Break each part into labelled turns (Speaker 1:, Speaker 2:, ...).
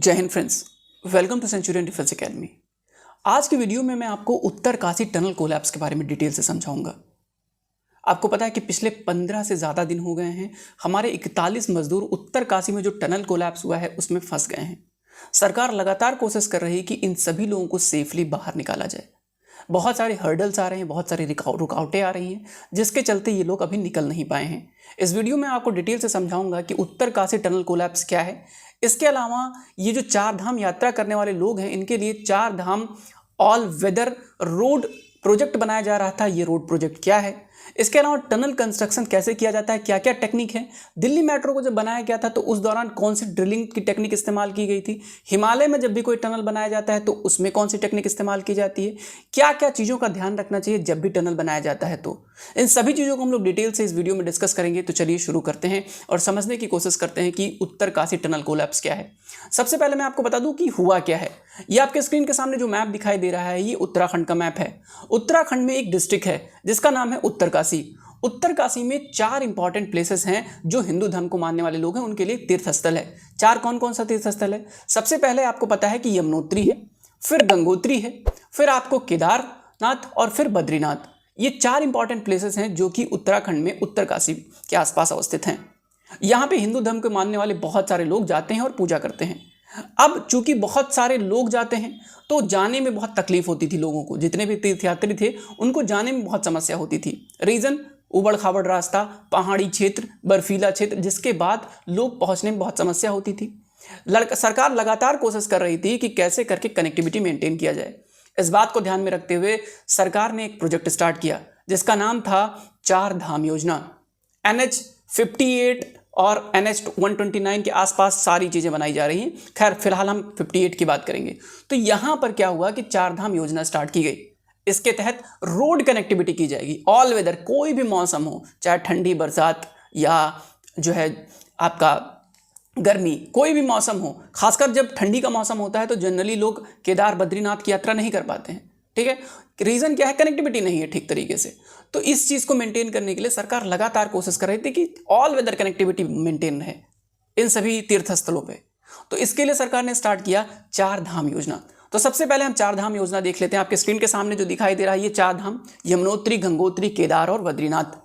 Speaker 1: जय हिंद friends, welcome to Centurion Defence Academy. आज की वीडियो में मैं आपको उत्तर काशी टनल कोलैप्स के बारे में डिटेल से समझाऊंगा। आपको पता है कि पिछले 15 से ज़्यादा दिन हो गए हैं, हमारे 41 मजदूर उत्तर काशी में जो टनल कोलैप्स हुआ है उसमें फंस गए हैं। सरकार लगातार कोशिश कर रही है कि इन सभी लोगों को सेफली बाहर निकाला जाए। बहुत सारे हर्डल्स आ रहे हैं, बहुत सारी रुकावटें आ रही हैं, जिसके चलते ये लोग अभी निकल नहीं पाए हैं। इस वीडियो में आपको डिटेल से समझाऊंगा कि उत्तर काशी टनल कोलैप्स क्या है। इसके अलावा ये जो चार धाम यात्रा करने वाले लोग हैं, इनके लिए चार Dham all weather road project बनाया जा रहा था, ये रोड प्रोजेक्ट क्या है। इसके अलावा टनल कंस्ट्रक्शन कैसे किया जाता है, क्या क्या टेक्निक है। दिल्ली मेट्रो को जब बनाया गया था तो उस दौरान कौन सी ड्रिलिंग की टेक्निक इस्तेमाल की गई थी। हिमालय में जब भी कोई टनल बनाया जाता है तो उसमें कौन सी टेक्निक इस्तेमाल की जाती है। क्या क्या चीज़ों का ध्यान रखना चाहिए जब भी टनल बनाया जाता है। तो इन सभी चीज़ों को हम लोग डिटेल से इस वीडियो में डिस्कस करेंगे। तो चलिए शुरू करते हैं और समझने की कोशिश करते हैं कि उत्तर काशी टनल कोलैप्स क्या है। सबसे पहले मैं आपको बता दूं कि हुआ क्या है। ये आपके स्क्रीन के सामने जो मैप दिखाई दे रहा है, ये उत्तराखंड का मैप है। उत्तराखंड में एक डिस्ट्रिक्ट है जिसका नाम है उत्तर काशी। उत्तर काशी में चार इंपॉर्टेंट प्लेसेस हैं जो हिंदू धर्म को मानने वाले लोग हैं उनके लिए तीर्थस्थल है। चार कौन कौन सा तीर्थस्थल है। सबसे पहले आपको पता है कि यमुनोत्री है, फिर गंगोत्री है, फिर आपको केदारनाथ और फिर बद्रीनाथ। ये चार इंपॉर्टेंट प्लेसेस हैं जो कि उत्तराखंड में उत्तर काशी के आसपास अवस्थित हैं। यहाँ पे हिंदू धर्म को मानने वाले बहुत सारे लोग जाते हैं और पूजा करते हैं। अब चूंकि बहुत सारे लोग जाते हैं तो जाने में बहुत तकलीफ होती थी लोगों को। जितने भी तीर्थयात्री थे उनको जाने में बहुत समस्या होती थी। रीज़न, उबड़ खाबड़ रास्ता, पहाड़ी क्षेत्र, बर्फीला क्षेत्र, जिसके बाद लोग पहुंचने में बहुत समस्या होती थी। सरकार लगातार कोशिश कर रही थी कि कैसे करके कनेक्टिविटी मेंटेन किया जाए। इस बात को ध्यान में रखते हुए सरकार ने एक प्रोजेक्ट स्टार्ट किया जिसका नाम था चार धाम योजना। NH58 और NH129 के आसपास सारी चीज़ें बनाई जा रही हैं। खैर फिलहाल हम 58 की बात करेंगे। तो यहाँ पर क्या हुआ कि चार धाम योजना स्टार्ट की गई। इसके तहत रोड कनेक्टिविटी की जाएगी। ऑल वेदर, कोई भी मौसम हो, चाहे ठंडी, बरसात या जो है आपका गर्मी, कोई भी मौसम हो। खासकर जब ठंडी का मौसम होता है तो जनरली लोग केदार बद्रीनाथ की यात्रा नहीं कर पाते हैं। ठीक है, रीज़न क्या है, कनेक्टिविटी नहीं है ठीक तरीके से। तो इस चीज़ को मेंटेन करने के लिए सरकार लगातार कोशिश कर रही थी कि ऑल वेदर कनेक्टिविटी मेंटेन रहे इन सभी तीर्थस्थलों पे। तो इसके लिए सरकार ने स्टार्ट किया चार धाम योजना। तो सबसे पहले हम चार धाम योजना देख लेते हैं। आपके स्क्रीन के सामने जो दिखाई दे रहा है ये चार धाम, यमुनोत्री, गंगोत्री, केदार और बद्रीनाथ।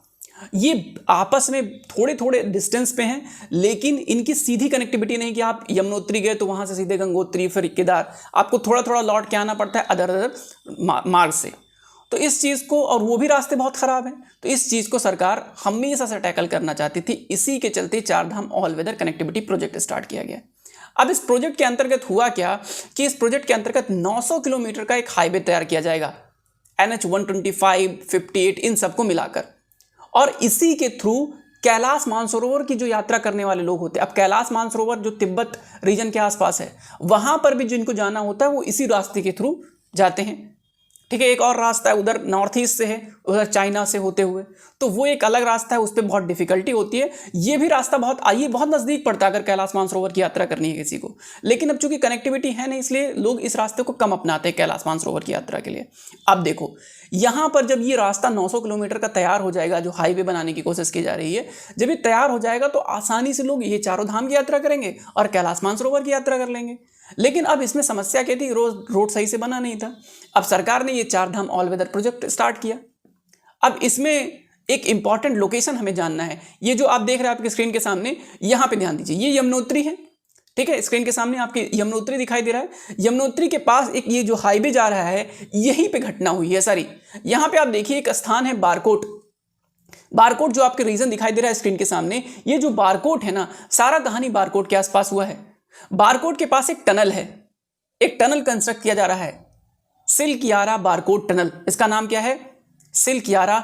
Speaker 1: ये आपस में थोड़े थोड़े डिस्टेंस पे हैं, लेकिन इनकी सीधी कनेक्टिविटी नहीं कि आप यमुनोत्री गए तो वहाँ से सीधे गंगोत्री फिर केदार, आपको थोड़ा थोड़ा लौट के आना पड़ता है अदर मार्ग से। तो इस चीज़ को, और वो भी रास्ते बहुत ख़राब हैं, तो इस चीज़ को सरकार हमेशा से टैकल करना चाहती थी। इसी के चलते Char Dham all weather connectivity project start किया गया। अब इस प्रोजेक्ट के अंतर्गत हुआ क्या कि इस प्रोजेक्ट के अंतर्गत 900 किलोमीटर का एक हाईवे तैयार किया जाएगा, NH125, 58 इन सबको मिलाकर। और इसी के थ्रू कैलाश मानसरोवर की जो यात्रा करने वाले लोग होते हैं, अब कैलाश मानसरोवर जो तिब्बत रीजन के आसपास है, वहां पर भी जिनको जाना होता है वो इसी रास्ते के थ्रू जाते हैं। ठीक है, एक और रास्ता है उधर नॉर्थ ईस्ट से है, उधर चाइना से होते हुए, तो वो एक अलग रास्ता है, उस पर बहुत डिफिकल्टी होती है। ये भी रास्ता बहुत नज़दीक पड़ता है अगर कैलाश मानसरोवर की यात्रा करनी है किसी को। लेकिन अब चूंकि कनेक्टिविटी है नहीं, इसलिए लोग इस रास्ते को कम अपनाते हैं कैलाश मानसरोवर की यात्रा के लिए। अब देखो, यहाँ पर जब ये रास्ता 900 किलोमीटर का तैयार हो जाएगा, जो हाईवे बनाने की कोशिश की जा रही है, जब ये तैयार हो जाएगा तो आसानी से लोग ये चारों धाम की यात्रा करेंगे और कैलाश मानसरोवर की यात्रा कर लेंगे। लेकिन अब इसमें समस्या क्या थी, रोड सही से बना नहीं था। अब सरकार ने ये चार Dham all weather project start किया। अब इसमें एक इंपॉर्टेंट लोकेशन हमें जानना है। ये जो आप देख रहे हैं आपके स्क्रीन के सामने, यहाँ पे ध्यान दीजिए, ये यमुनोत्री है। ठीक है, स्क्रीन के सामने आपकी यमुनोत्री दिखाई दे रहा है। यमुनोत्री के पास एक ये जो हाईवे जा रहा है, यहीं पे घटना हुई है सारी। यहाँ पे आप देखिए एक स्थान है बारकोट। बारकोट जो आपके रीजन दिखाई दे रहा है स्क्रीन के सामने, ये जो बारकोट है ना, सारा कहानी बारकोट के आसपास हुआ है। बारकोट के पास एक टनल है, एक टनल कंस्ट्रक्ट किया जा रहा है, सिलकियारा बारकोट टनल। इसका नाम क्या है, सिलकियारा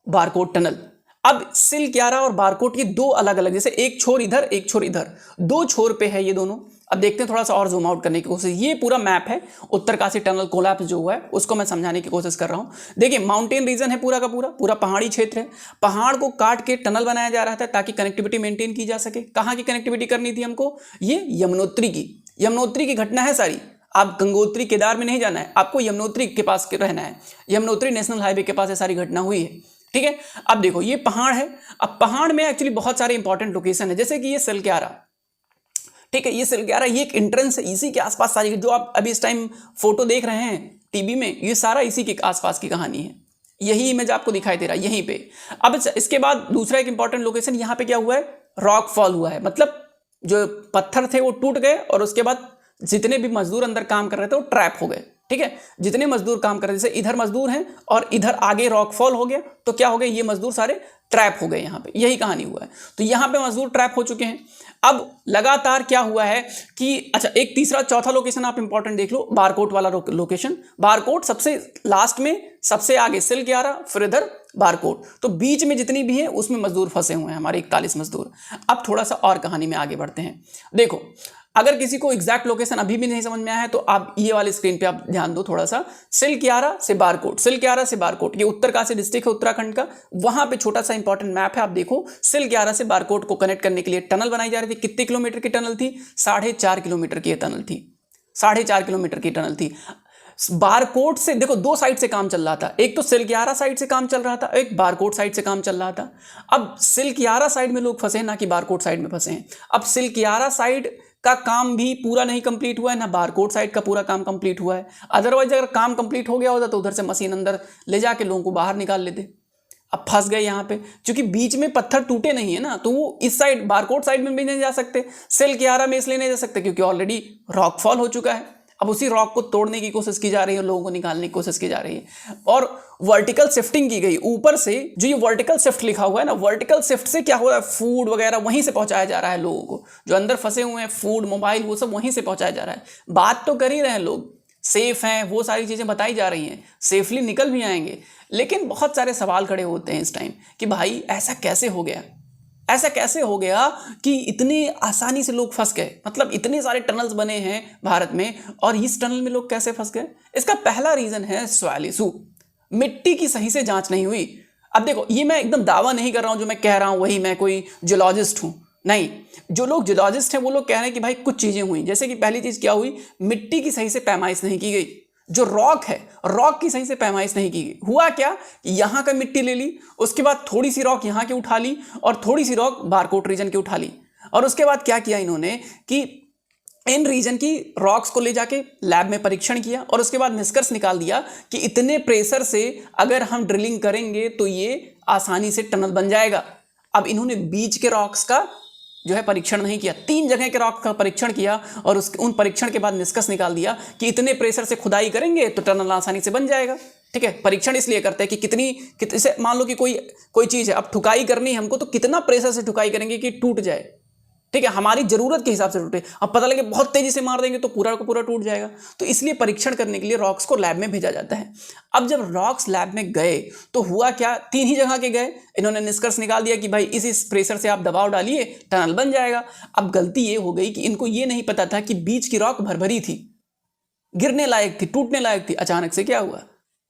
Speaker 1: बारकोट टनल। अब सिलकियारा और बारकोट ये दो अलग अलग, जैसे एक छोर इधर एक छोर इधर, दो छोर पे है ये दोनों। अब देखते हैं, थोड़ा सा और जूम आउट करने की कोशिश। ये पूरा मैप है उत्तर काशी टनल कोलैप्स जो हुआ है उसको मैं समझाने की कोशिश कर रहा हूँ। देखिए माउंटेन रीजन है पूरा का पूरा पहाड़ी क्षेत्र है। पहाड़ को काट के टनल बनाया जा रहा था ताकि कनेक्टिविटी मेंटेन की जा सके। कहाँ की कनेक्टिविटी करनी थी हमको, ये यमुनोत्री की घटना है सारी। आप गंगोत्री केदार में नहीं जाना है, आपको यमुनोत्री के पास रहना है। यमुनोत्री नेशनल हाईवे के पास ये सारी घटना हुई है। ठीक है, अब देखो ये पहाड़ है। अब पहाड़ में एक्चुअली बहुत सारे इंपॉर्टेंट लोकेशन है, जैसे कि ये सिलकियारा। ठीक है, ये सिल 11 ये एक एंट्रेंस है, इसी के आसपास सारी जो आप अभी इस टाइम फोटो देख रहे हैं टीवी में, ये सारा इसी के आसपास की कहानी है। यही इमेज आपको दिखाई दे रहा है यहीं पे। अब इसके बाद दूसरा एक इंपॉर्टेंट लोकेशन, यहाँ पे क्या हुआ है, रॉक फॉल हुआ है, मतलब जो पत्थर थे वो टूट गए और उसके बाद जितने भी मजदूर अंदर काम कर रहे थे वो ट्रैप हो गए। ठीक है, जितने मजदूर काम कर रहे थे, जैसे इधर मजदूर हैं और इधर आगे रॉक फॉल हो गया, तो क्या हो गया, ये मजदूर सारे ट्रैप हो गए यहाँ पे, यही कहानी हुआ है। तो यहाँ पे मजदूर ट्रैप हो चुके हैं। अब लगातार क्या हुआ है कि अच्छा, एक तीसरा चौथा लोकेशन आप इंपॉर्टेंट देख लो, बारकोट वाला लोकेशन। बारकोट सबसे लास्ट में, सबसे आगे सिल 11, फिर इधर बारकोट, तो बीच में जितनी भी है उसमें मजदूर फंसे हुए हैं हमारे 41 मजदूर। अब थोड़ा सा और कहानी में आगे बढ़ते हैं। देखो, अगर किसी को एग्जैक्ट लोकेशन अभी भी नहीं समझ में आया है तो आप ये वाले स्क्रीन पे आप ध्यान दो थोड़ा सा। सिल 11 से बारकोट, सिल 11 से बारकोट, ये उत्तरकाशी डिस्ट्रिक्ट है उत्तराखंड का। वहां पे छोटा सा इंपॉर्टेंट मैप है, आप देखो। सिल 11 से बारकोट को कनेक्ट करने के लिए टनल बनाई जा रही थी। कितने किलोमीटर की टनल थी? 4.5 किलोमीटर की टनल थी। 4.5 किलोमीटर की टनल थी। बारकोट से देखो, दो साइड से काम चल रहा था, एक तो सिल 11 साइड से काम चल रहा था, एक बारकोट साइड से काम चल रहा था। अब सिल 11 साइड में लोग फंसे हैं, ना कि बारकोट साइड में फंसे हैं। अब सिल 11 साइड का काम भी पूरा नहीं कंप्लीट हुआ है, ना बारकोट साइड का पूरा काम कंप्लीट हुआ है। अदरवाइज अगर काम कंप्लीट हो गया होता तो उधर से मशीन अंदर ले जाके लोगों को बाहर निकाल लेते। अब फंस गए यहाँ पे, क्योंकि बीच में पत्थर टूटे नहीं है ना, तो वो इस साइड बारकोट साइड में भी नहीं जा सकते, सिल 11 में इसलिए नहीं जा सकते क्योंकि ऑलरेडी रॉक फॉल हो चुका है। अब उसी रॉक को तोड़ने की कोशिश की जा रही है, लोगों को निकालने की कोशिश की जा रही है और वर्टिकल शिफ्टिंग की गई। ऊपर से जो ये वर्टिकल शिफ्ट लिखा हुआ है ना, वर्टिकल शिफ्ट से क्या हो रहा है, फूड वगैरह वहीं से पहुंचाया जा रहा है लोगों को, जो अंदर फंसे हुए हैं, फूड, मोबाइल, वो सब वहीं से पहुंचाया जा रहा है। बात तो कर ही रहे हैं लोग, सेफ हैं, वो सारी चीज़ें बताई जा रही हैं, सेफली निकल भी आएंगे, लेकिन बहुत सारे सवाल खड़े होते हैं इस टाइम कि भाई ऐसा कैसे हो गया, ऐसा कैसे हो गया कि इतनी आसानी से लोग फंस गए। मतलब इतने सारे टनल्स बने हैं भारत में और इस टनल में लोग कैसे फंस गए? इसका पहला रीजन है सॉइल इशू, मिट्टी की सही से जांच नहीं हुई। अब देखो, ये मैं एकदम दावा नहीं कर रहा हूं, जो मैं कह रहा हूं वही मैं कोई जियोलॉजिस्ट हूं, नहीं। जो लोग जियोलॉजिस्ट हैं वो लोग कह रहे हैं कि भाई कुछ चीजें हुई, जैसे कि पहली चीज क्या हुई, मिट्टी की सही से पैमाइश नहीं की गई। जो रॉक है, रॉक की सही से पैमाइश नहीं की गई। हुआ क्या, यहां का मिट्टी ले ली, उसके बाद थोड़ी सी रॉक यहां की उठा ली और थोड़ी सी रॉक बारकोट रीजन की उठा ली, और उसके बाद क्या किया इन्होंने कि इन रीजन की रॉक्स को ले जाके लैब में परीक्षण किया और उसके बाद निष्कर्ष निकाल दिया कि इतने प्रेशर से अगर हम ड्रिलिंग करेंगे तो ये आसानी से टनल बन जाएगा। अब इन्होंने बीच के रॉक्स का जो है परीक्षण नहीं किया, 3 जगह के रॉक का परीक्षण किया और उन परीक्षण के बाद निष्कर्ष निकाल दिया कि इतने प्रेशर से खुदाई करेंगे तो टनल आसानी से बन जाएगा। ठीक है, परीक्षण इसलिए करते हैं कि कितनी मान लो कि कोई चीज़ है, अब ठुकाई करनी है हमको, तो कितना प्रेशर से ठुकाई करेंगे कि टूट जाए। ठीक है, हमारी जरूरत के हिसाब से टूटे। अब पता लगे बहुत तेजी से मार देंगे तो पूरा का पूरा टूट जाएगा, तो इसलिए परीक्षण करने के लिए रॉक्स को लैब में भेजा जाता है। अब जब रॉक्स लैब में गए तो हुआ क्या, 3 ही जगह के गए, इन्होंने निष्कर्ष निकाल दिया कि भाई इस प्रेशर से आप दबाव डालिए टनल बन जाएगा। अब गलती ये हो गई कि इनको ये नहीं पता था कि बीच की रॉक भरभरी थी, गिरने लायक थी, टूटने लायक थी, अचानक से क्या हुआ,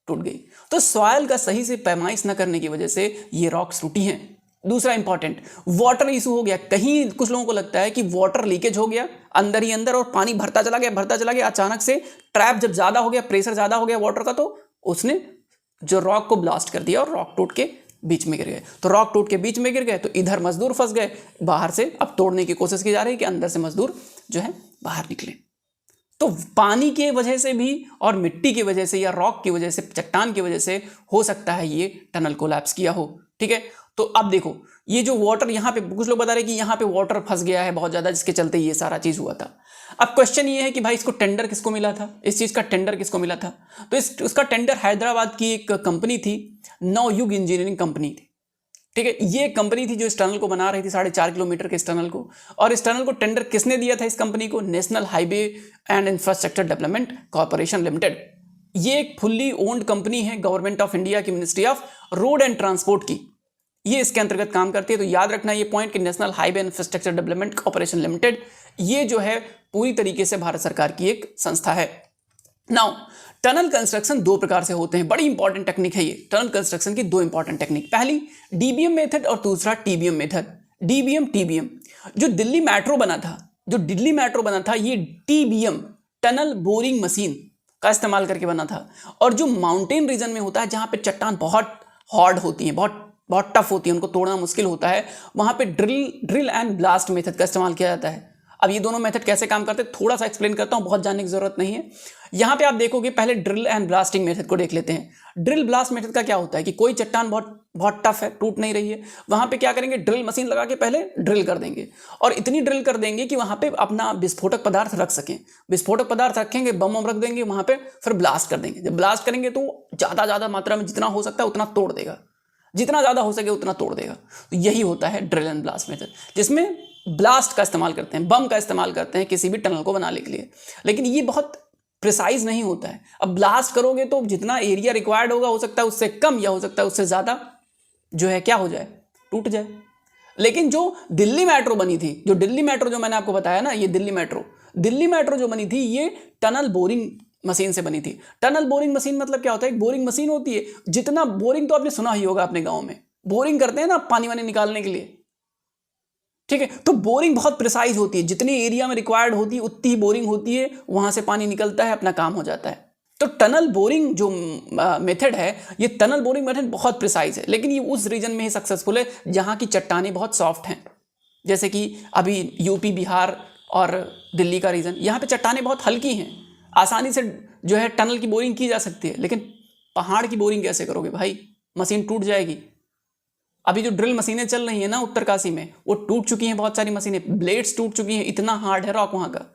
Speaker 1: टूट गई। तो सॉइल का सही से पैमाइश न करने की वजह से ये रॉक्स टूटी हैं। दूसरा इंपॉर्टेंट, वाटर इशू हो गया। कहीं कुछ लोगों को लगता है कि वाटर लीकेज हो गया अंदर ही अंदर और पानी भरता चला गया, अचानक से ट्रैप जब ज्यादा हो गया, प्रेशर ज्यादा हो गया वाटर का, तो उसने जो रॉक को ब्लास्ट कर दिया और रॉक टूट के बीच में गिर गए। तो रॉक टूट के बीच में गिर गए तो इधर मजदूर फंस गए, बाहर से अब तोड़ने की कोशिश की जा रही है कि अंदर से मजदूर जो है बाहर निकले। तो पानी के वजह से भी और मिट्टी की वजह से या रॉक की वजह से, चट्टान की वजह से हो सकता है ये टनल कोलैप्स किया हो। ठीक है, तो अब देखो ये जो वाटर यहाँ पे कुछ लोग बता रहे हैं कि यहाँ पे वाटर फंस गया है बहुत ज्यादा, जिसके चलते ये सारा चीज हुआ था। अब क्वेश्चन ये है कि भाई इसको टेंडर किसको मिला था, इस चीज का टेंडर किसको मिला था? तो उसका टेंडर हैदराबाद की एक कंपनी थी, नवयुग इंजीनियरिंग कंपनी थी। ठीक है, ये कंपनी थी जो इस टनल को बना रही थी, 4.5 किलोमीटर के इस टनल को। और इस टनल को टेंडर किसने दिया था इस कंपनी को? National highway and infrastructure development corporation limited. ये एक फुल्ली ओन्ड कंपनी है गवर्नमेंट ऑफ इंडिया की, ministry of road and transport की, ये इसके अंतर्गत काम करती है। तो याद रखना ये पॉइंट कि national highway infrastructure development corporation limited, ये जो है पूरी तरीके से भारत सरकार की एक संस्था है। नाउ टनल कंस्ट्रक्शन 2 प्रकार से होते हैं, बड़ी इंपॉर्टेंट टेक्निक है ये। टनल कंस्ट्रक्शन की 2 इंपॉर्टेंट टेक्निक, पहली डीबीएम मेथड और दूसरा टीबीएम मेथड। डीबीएम टीबीएम, जो दिल्ली मेट्रो बना था, ये टीबीएम टनल बोरिंग मशीन का इस्तेमाल करके बना था। और जो माउंटेन रीजन में होता है, जहां पे चट्टान बहुत हार्ड होती है, बहुत टफ होती है, उनको तोड़ना मुश्किल होता है, वहां पे ड्रिल एंड ब्लास्ट मेथड का इस्तेमाल किया जाता है। अब ये दोनों मेथड कैसे काम करते हैं थोड़ा सा एक्सप्लेन करता हूं, बहुत जानने की जरूरत नहीं है। यहां पे आप देखोगे, पहले ड्रिल एंड ब्लास्टिंग मेथड को देख लेते हैं। ड्रिल ब्लास्ट मेथड का क्या होता है कि कोई चट्टान बहुत टफ है, टूट नहीं रही है, वहां पे क्या करेंगे, ड्रिल मशीन लगा के पहले ड्रिल कर देंगे और इतनी ड्रिल कर देंगे कि वहां पे अपना विस्फोटक पदार्थ रख सकें। विस्फोटक पदार्थ रखेंगे, बम रख देंगे वहां पे, फिर ब्लास्ट कर देंगे। जब ब्लास्ट करेंगे तो ज्यादा मात्रा में जितना हो सकता है उतना तोड़ देगा, जितना ज्यादा हो सके उतना तोड़ देगा। तो यही होता है ड्रिल एंड ब्लास्ट मेथड, जिसमें ब्लास्ट का इस्तेमाल करते हैं, बम का इस्तेमाल करते हैं किसी भी टनल को बनाने के लिए। लेकिन ये बहुत प्रिसाइज नहीं होता है। अब ब्लास्ट करोगे तो जितना एरिया रिक्वायर्ड होगा, हो सकता है उससे कम या हो सकता है उससे ज्यादा जो है क्या हो जाए, टूट जाए। लेकिन जो दिल्ली मेट्रो बनी थी, जो दिल्ली मेट्रो जो मैंने आपको बताया ना, ये दिल्ली मेट्रो जो बनी थी ये टनल बोरिंग मशीन से बनी थी। टनल बोरिंग मशीन मतलब क्या होता है, एक बोरिंग मशीन होती है, जितना बोरिंग तो आपने सुना ही होगा अपने गांव में, बोरिंग करते हैं ना पानी वानी निकालने के लिए, ठीक है। तो बोरिंग बहुत प्रिसाइज होती है, जितनी एरिया में रिक्वायर्ड होती है उतनी ही बोरिंग होती है, वहां से पानी निकलता है, अपना काम हो जाता है। तो टनल बोरिंग जो मेथड है, ये टनल बोरिंग मेथड बहुत प्रिसाइज है, लेकिन ये उस रीजन में ही सक्सेसफुल है जहां की चट्टानें बहुत सॉफ्ट हैं। जैसे कि अभी यूपी, बिहार और दिल्ली का रीजन, यहाँ पे चट्टानें बहुत हल्की हैं, आसानी से जो है टनल की बोरिंग की जा सकती है। लेकिन पहाड़ की बोरिंग कैसे करोगे भाई, मशीन टूट जाएगी। अभी जो ड्रिल मशीनें चल रही हैं ना उत्तरकाशी में, वो टूट चुकी हैं, बहुत सारी मशीनें, ब्लेड्स टूट चुकी हैं, इतना हार्ड है रॉक वहां का।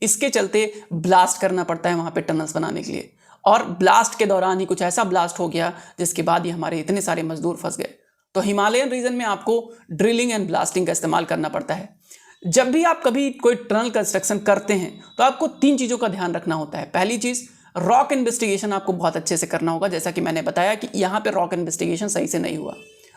Speaker 1: इसके चलते ब्लास्ट करना पड़ता है वहां पे टनल्स बनाने के लिए, और ब्लास्ट के दौरान ही कुछ ऐसा ब्लास्ट हो गया जिसके बाद ही हमारे इतने सारे मजदूर फंस गए। तो हिमालयन रीजन में आपको ड्रिलिंग एंड ब्लास्टिंग का इस्तेमाल करना पड़ता है। जब भी आप कभी कोई टनल कंस्ट्रक्शन करते हैं तो आपको 3 चीजों का ध्यान रखना होता है। पहली चीज, रॉक इन्वेस्टिगेशन आपको बहुत अच्छे से करना होगा, जैसा कि मैंने बताया कि यहाँ पे रॉक इन्वेस्टिगेशन सही से नहीं हुआ।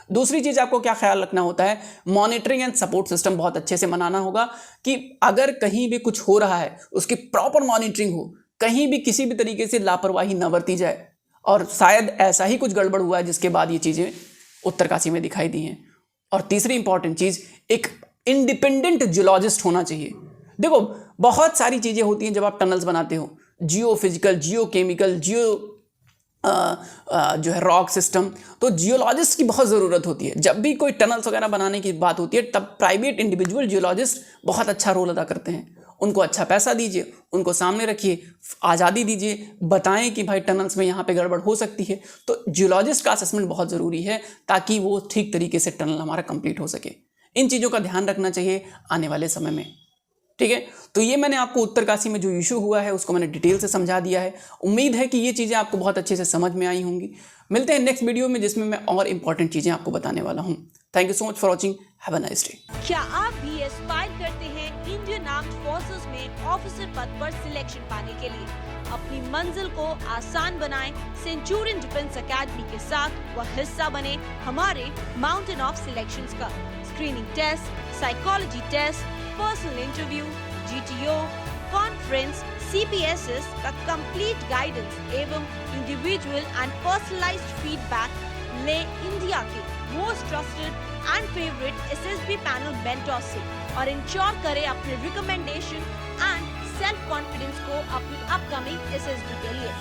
Speaker 1: दूसरी चीज आपको क्या ख्याल रखना होता है, मॉनिटरिंग एंड सपोर्ट सिस्टम बहुत अच्छे से बनाना होगा कि अगर कहीं भी कुछ हो रहा है उसकी प्रॉपर मॉनिटरिंग हो, कहीं भी किसी भी तरीके से लापरवाही न बरती जाए। और शायद ऐसा ही कुछ गड़बड़ हुआ है जिसके बाद ये चीजें उत्तरकाशी में दिखाई दी हैं। और तीसरी इंपॉर्टेंट चीज, एक इंडिपेंडेंट जियोलॉजिस्ट होना चाहिए। देखो बहुत सारी चीजें होती हैं जब आप टनल्स बनाते हो, जियो फिजिकल, जियो केमिकल, जो है रॉक सिस्टम, तो जियोलॉजिस्ट की बहुत ज़रूरत होती है। जब भी कोई टनल्स वगैरह बनाने की बात होती है तब प्राइवेट इंडिविजुअल जियोलॉजिस्ट बहुत अच्छा रोल अदा करते हैं। उनको अच्छा पैसा दीजिए, उनको सामने रखिए, आज़ादी दीजिए, बताएं कि भाई टनल्स में यहाँ पे गड़बड़ हो सकती है। तो जियोलॉजिस्ट का असेसमेंट बहुत ज़रूरी है ताकि वो ठीक तरीके से टनल हमारा कंप्लीट हो सके। इन चीज़ों का ध्यान रखना चाहिए आने वाले समय में, ठीक है। तो ये मैंने आपको उत्तरकाशी में जो इशू हुआ है उसको मैंने डिटेल से समझा दिया है। उम्मीद है कि ये चीज़ें आपको बहुत अच्छे से समझ में आई होंगी। मिलते हैं नेक्स्ट वीडियो में जिसमें मैं और इंपॉर्टेंट चीज़ें आपको बताने वाला हूँ। Thank you so much for watching, have a nice day.
Speaker 2: क्या आप भी एस्पायर करते हैं इंडियन आर्म्ड फोर्सेस में ऑफिसर पद पर सिलेक्शन पाने के लिए? अपनी मंजिल को आसान बनाएं सेंचुरियन डिफेंस एकेडमी के साथ व हिस्सा बने हमारे माउंटेन ऑफ सिलेक्शंस का। Screening test, psychology test, personal interview, GTO, conference, CPSS का कंप्लीट गाइडेंस एवं इंडिविजुअल एंड पर्सनलाइज्ड फीडबैक ले इंडिया के most trusted and favourite SSB panel mentor से और इंश्योर करें अपने रिकमेंडेशन एंड सेल्फ कॉन्फिडेंस को अपनी अपकमिंग SSB के लिए।